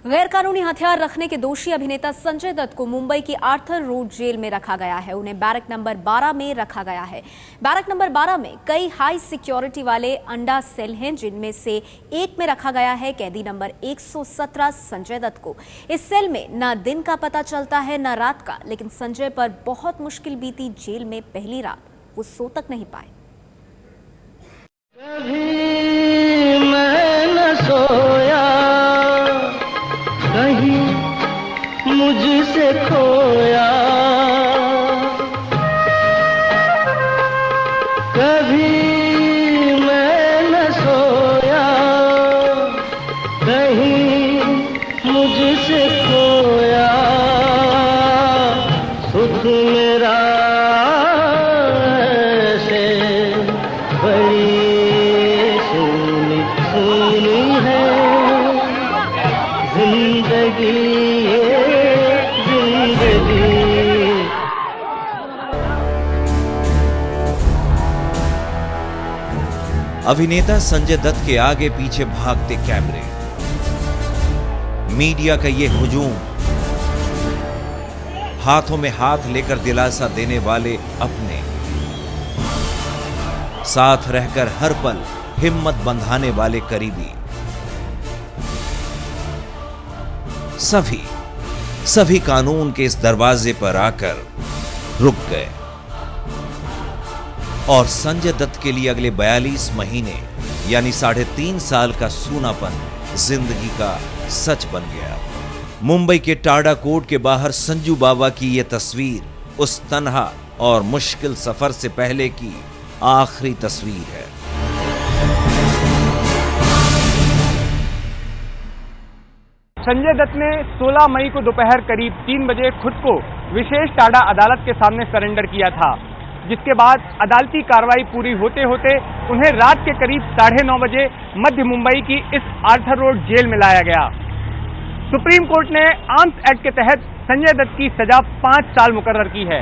गैर कानूनी हथियार रखने के दोषी अभिनेता संजय दत्त को मुंबई की आर्थर रोड जेल में रखा गया है। उन्हें बैरक नंबर 12 में रखा गया है। बैरक नंबर 12 में कई हाई सिक्योरिटी वाले अंडा सेल हैं, जिनमें से एक में रखा गया है कैदी नंबर 117 संजय दत्त को। इस सेल में न दिन का पता चलता है न रात का, लेकिन संजय पर बहुत मुश्किल बीती जेल में पहली रात। वो सो तक नहीं पाए। कभी मैं न सोया, कहीं मुझसे खोया, कभी मैं न सोया, कहीं मुझसे खोया, सुख मेरा ऐसे बड़ी सुनी सुनी है जिंदगी, ये जिंदगी। अभिनेता संजय दत्त के आगे पीछे भागते कैमरे, मीडिया का ये हुजूम, हाथों में हाथ लेकर दिलासा देने वाले अपने, साथ रहकर हर पल हिम्मत बंधाने वाले करीबी, सभी कानून के इस दरवाजे पर आकर रुक गए और संजय दत्त के लिए अगले 42 महीने यानी 3.5 साल का सूनापन जिंदगी का सच बन गया। मुंबई के टाडा कोर्ट के बाहर संजू बाबा की यह तस्वीर उस तन्हा और मुश्किल सफर से पहले की आखिरी तस्वीर है। संजय दत्त ने 16 मई को दोपहर करीब 3 बजे खुद को विशेष टाडा अदालत के सामने सरेंडर किया था, जिसके बाद अदालती कार्रवाई पूरी होते होते उन्हें रात के करीब 9:30 बजे मध्य मुंबई की इस आर्थर रोड जेल में लाया गया। सुप्रीम कोर्ट ने आर्म्स एक्ट के तहत संजय दत्त की सजा 5 साल मुकर्रर की है।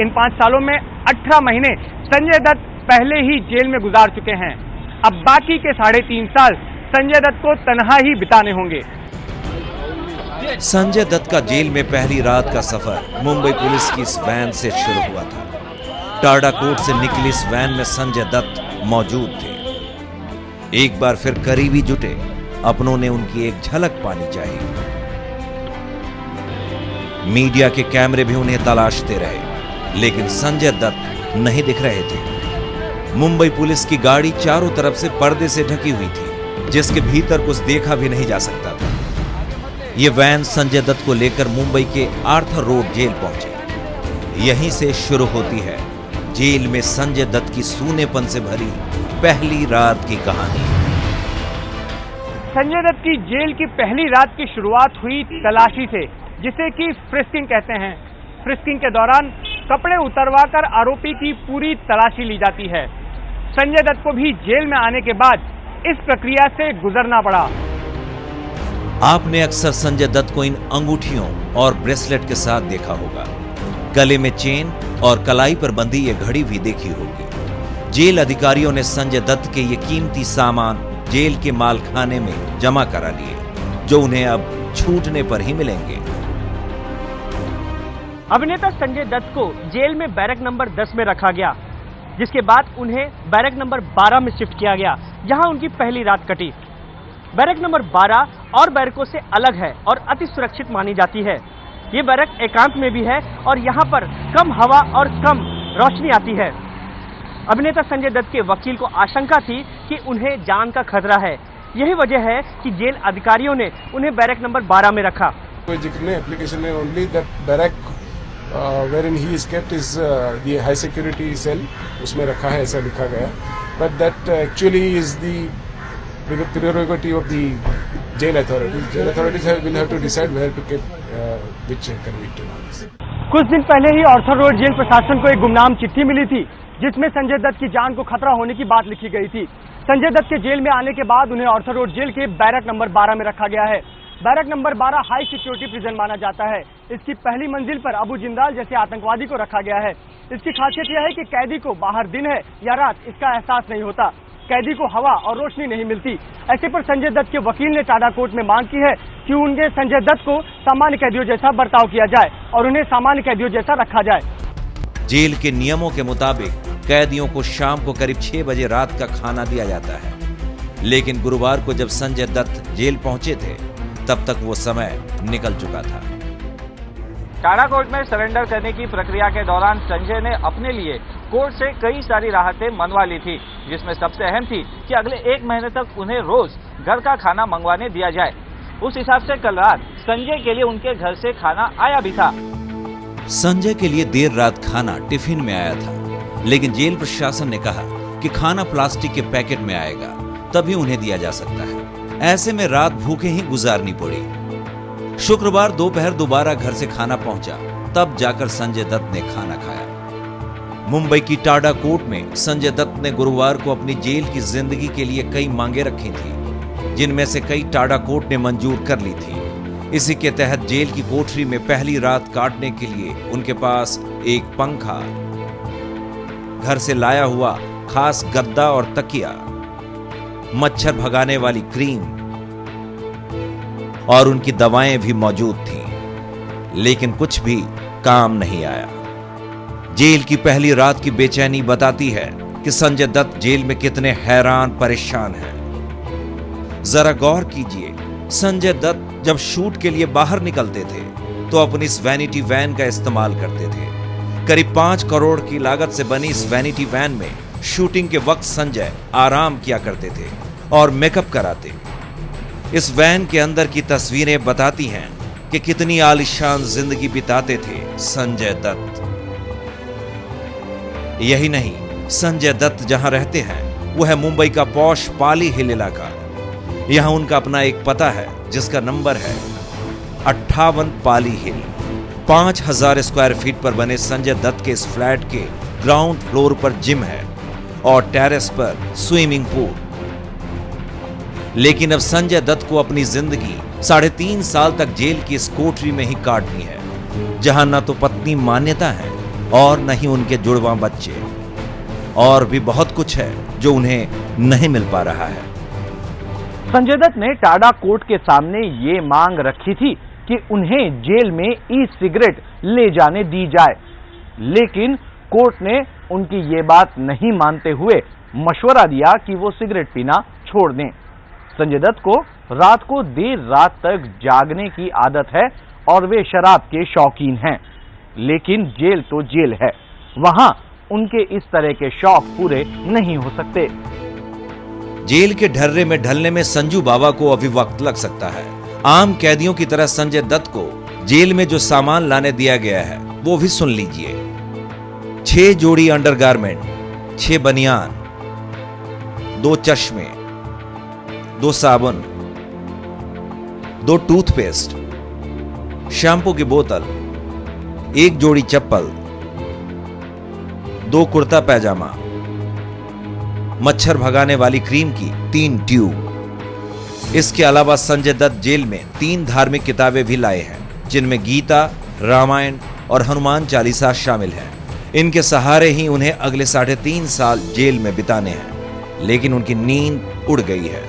इन 5 सालों में 18 महीने संजय दत्त पहले ही जेल में गुजार चुके हैं। अब बाकी के 3.5 साल संजय दत्त को तन्हा ही बिताने होंगे। संजय दत्त का जेल में पहली रात का सफर मुंबई पुलिस की इस वैन से शुरू हुआ था। टाडा कोर्ट से निकली इस वैन में संजय दत्त मौजूद थे। एक बार फिर करीबी जुटे, अपनों ने उनकी एक झलक पानी चाहिए। मीडिया के कैमरे भी उन्हें तलाशते रहे, लेकिन संजय दत्त नहीं दिख रहे थे। मुंबई पुलिस की गाड़ी चारों तरफ से पर्दे से ढकी हुई थी, जिसके भीतर कुछ देखा भी नहीं जा सकता था। ये वैन संजय दत्त को लेकर मुंबई के आर्थर रोड जेल पहुंचे। यहीं से शुरू होती है जेल में संजय दत्त की सूनेपन से भरी पहली रात की कहानी। संजय दत्त की जेल की पहली रात की शुरुआत हुई तलाशी से, जिसे कि फ्रिस्किंग कहते हैं। फ्रिस्किंग के दौरान कपड़े उतरवाकर आरोपी की पूरी तलाशी ली जाती है। संजय दत्त को भी जेल में आने के बाद इस प्रक्रिया से गुजरना पड़ा। आपने अक्सर संजय दत्त को इन अंगूठियों और ब्रेसलेट के साथ देखा होगा। गले में चेन और कलाई पर बंधी ये घड़ी भी देखी होगी। जेल अधिकारियों ने संजय दत्त के ये कीमती सामान जेल के मालखाने में जमा करा लिए, जो उन्हें अब छूटने पर ही मिलेंगे। अभिनेता संजय दत्त को जेल में बैरक नंबर 10 में रखा गया, जिसके बाद उन्हें बैरक नंबर 12 में शिफ्ट किया गया, जहां उनकी पहली रात कटी। बैरक नंबर 12 और बैरकों से अलग है और अति सुरक्षित मानी जाती है। ये बैरक एकांत में भी है और यहाँ पर कम हवा और कम रोशनी आती है। अभिनेता संजय दत्त के वकील को आशंका थी कि उन्हें जान का खतरा है। यही वजह है कि जेल अधिकारियों ने उन्हें बैरक नंबर 12 में रखा। एप्लीकेशन में only that barrack wherein he is kept is the high security cell, उसमें रखा है ऐसा लिखा गया, but that actually is the prerogative of the jail authorities. Jail authorities will have to decide where to keep which convicted. कुछ दिन पहले ही Arthur road jail प्रशासन को एक गुमनाम चिट्ठी मिली थी, जिसमें संजय दत्त की जान को खतरा होने की बात लिखी गई थी। संजय दत्त के जेल में आने के बाद उन्हें आर्थर रोड जेल के बैरक नंबर 12 में रखा गया है। Barrack number 12 high security prison माना जाता है। इसकी पहली मंजिल पर अबू जिंदाल जैसे आतंकवादी को रखा गया है। इसकी खासियत यह है कि कैदी को बाहर दिन है या रात इसका एहसास नहीं होता। कैदी को हवा और रोशनी नहीं मिलती। ऐसे पर संजय दत्त के वकील ने टाडा कोर्ट में मांग की है कि उनके संजय दत्त को सामान्य कैदियों जैसा बर्ताव किया जाए और उन्हें सामान्य कैदियों जैसा रखा जाए। जेल के नियमों के मुताबिक कैदियों को शाम को करीब 6 बजे रात का खाना दिया जाता है, लेकिन गुरुवार को जब संजय दत्त जेल पहुंचे थे तब तक वो समय निकल चुका था। टाडा कोर्ट में सरेंडर करने की प्रक्रिया के दौरान संजय ने अपने लिए कोर्ट से कई सारी राहतें मनवा ली थी, जिसमें सबसे अहम थी कि अगले 1 महीने तक उन्हें रोज घर का खाना मंगवाने दिया जाए। उस हिसाब से कल रात संजय के लिए उनके घर से खाना आया भी था। संजय के लिए देर रात खाना टिफिन में आया था, लेकिन जेल प्रशासन ने कहा कि खाना प्लास्टिक के पैकेट में आएगा, तभी उन्हें दिया जा सकता है। ऐसे में रात भूखे ही गुजारनी पड़ी। शुक्रवार दोपहर दोबारा घर से खाना पहुंचा, तब जाकर संजय दत्त ने खाना खाया। मुंबई की टाडा कोर्ट में संजय दत्त ने गुरुवार को अपनी जेल की जिंदगी के लिए कई मांगे रखी थी, जिनमें से कई टाडा कोर्ट ने मंजूर कर ली थी। इसी के तहत जेल की कोठरी में पहली रात काटने के लिए उनके पास एक पंखा, घर से लाया हुआ खास गद्दा और तकिया, मच्छर भगाने वाली क्रीम और उनकी दवाएं भी मौजूद थीं, लेकिन कुछ भी काम नहीं आया। जेल की पहली रात की बेचैनी बताती है कि संजय दत्त जेल में कितने हैरान परेशान हैं। जरा गौर कीजिए, संजय दत्त जब शूट के लिए बाहर निकलते थे तो अपनी इस वैनिटी वैन का इस्तेमाल करते थे। करीब 5 करोड़ की लागत से बनी इस वैनिटी वैन में शूटिंग के वक्त संजय आराम किया करते थे और मेकअप कराते। इस वैन के अंदर की तस्वीरें बताती हैं कि कितनी आलीशान जिंदगी बिताते थे संजय दत्त। यही नहीं, संजय दत्त जहां रहते हैं वो है मुंबई का पॉश पाली हिल इलाका। यहां उनका अपना एक पता है जिसका नंबर है 58 पाली हिल। 5000 स्क्वायर फीट पर बने संजय दत्त के इस फ्लैट के ग्राउंड फ्लोर पर जिम है और टेरेस पर स्विमिंग पूल। लेकिन अब संजय दत्त को अपनी जिंदगी 3.5 साल तक जेल की इस कोठरी में ही काटनी है, जहां न तो पत्नी मान्यता है और न ही उनके जुड़वां बच्चे। और भी बहुत कुछ है जो उन्हें नहीं मिल पा रहा है। संजय दत्त ने टाडा कोर्ट के सामने ये मांग रखी थी कि उन्हें जेल में ई सिगरेट ले जाने दी जाए, लेकिन कोर्ट ने उनकी ये बात नहीं मानते हुए मशवरा दिया कि वो सिगरेट पीना छोड़ दें। संजय दत्त को रात को देर रात तक जागने की आदत है और वे शराब के शौकीन हैं, लेकिन जेल तो जेल है, वहां उनके इस तरह के शौक पूरे नहीं हो सकते। जेल के ढर्रे में ढलने में संजू बाबा को अभी वक्त लग सकता है। आम कैदियों की तरह संजय दत्त को जेल में जो सामान लाने दिया गया है वो भी सुन लीजिए। 6 जोड़ी अंडरगारमेंट, 6 बनियान, 2 चश्मे, 2 साबुन, 2 टूथपेस्ट, शैम्पू की बोतल, 1 जोड़ी चप्पल, 2 कुर्ता पैजामा, मच्छर भगाने वाली क्रीम की 3 ट्यूब। इसके अलावा संजय दत्त जेल में 3 धार्मिक किताबें भी लाए हैं, जिनमें गीता, रामायण और हनुमान चालीसा शामिल हैं। इनके सहारे ही उन्हें अगले 3.5 साल जेल में बिताने हैं, लेकिन उनकी नींद उड़ गई है।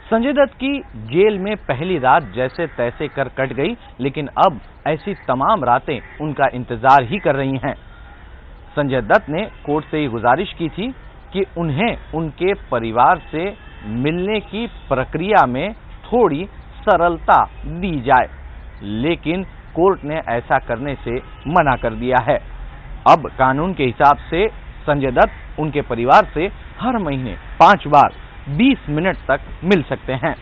संजय दत्त की जेल में पहली रात जैसे तैसे कर कट गई, लेकिन अब ऐसी तमाम रातें उनका इंतजार ही कर रही हैं। संजय दत्त ने कोर्ट से ये गुजारिश की थी कि उन्हें उनके परिवार से मिलने की प्रक्रिया में थोड़ी सरलता दी जाए, लेकिन कोर्ट ने ऐसा करने से मना कर दिया है। अब कानून के हिसाब से संजय दत्त उनके परिवार से हर महीने 5 बार 20 मिनट तक मिल सकते हैं।